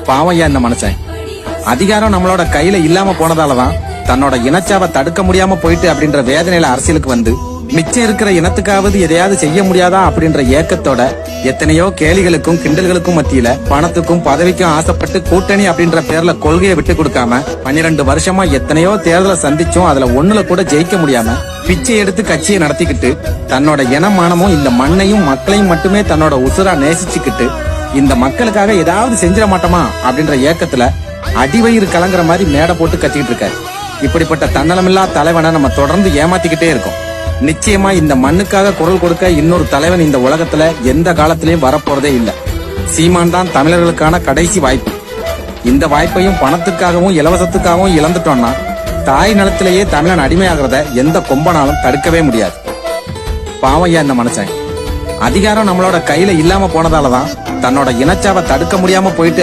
பாவையா இந்த மனுஷன். அதிகாரம் நம்மளோட கையில இல்லாம போனதாலதான் தன்னோட இனச்சாவை தடுக்க முடியாம போயிட்டு அப்படின்ற வேதனையில அரசியலுக்கு வந்து மிச்சம் இருக்கிற இனத்துக்காவது எதையாவது செய்ய முடியாதா அப்படின்ற ஏக்கத்தோட எத்தனையோ கேலிகளுக்கும் கிண்டல்களுக்கும் மத்தியில பணத்துக்கும் பதவிக்கும் ஆசைப்பட்டு கூட்டணி அப்படின்ற பேர்ல கொள்கையை விட்டு கொடுக்காம 12 வருஷமா எத்தனையோ தேர்தலை சந்திச்சும் அதுல ஒண்ணுல கூட ஜெயிக்க முடியாம பிச்சை எடுத்து கட்சியை நடத்திக்கிட்டு தன்னோட இனமானமும் இந்த மண்ணையும் மக்களையும் மட்டுமே தன்னோட உசுரா நேசிச்சுக்கிட்டு இந்த மக்களுக்காக ஏதாவது செஞ்சிட மாட்டோமா அப்படின்ற ஏக்கத்துல அடிவயிறு கலங்குற மாதிரி மேடை போட்டு கத்திக்கிட்டு இருக்காரு. இப்படிப்பட்ட தன்னலமில்லா தலைவனை நம்ம தொடர்ந்து ஏமாத்திக்கிட்டே இருக்கோம். நிச்சயமா இந்த மண்ணுக்காக குரல் கொடுக்க இன்னொரு தலைவன் இந்த உலகத்துல எந்த காலத்திலயும் வரப்போறதே இல்ல. சீமான் தான் தமிழர்களுக்கான கடைசி வாய்ப்பு. இந்த வாய்ப்பையும் பணத்துக்காகவும் இலவசத்துக்காகவும் இழந்துட்டோம்னா தாய் நிலத்திலேயே தமிழன் அடிமையாகிறத எந்த கொம்பனாலும் தடுக்கவே முடியாது. பாவையா இந்த மனுஷன். அதிகாரம் நம்மளோட கையில இல்லாம போனதாலதான் தன்னோட இனச்சாவை தடுக்க முடியாம போயிட்டு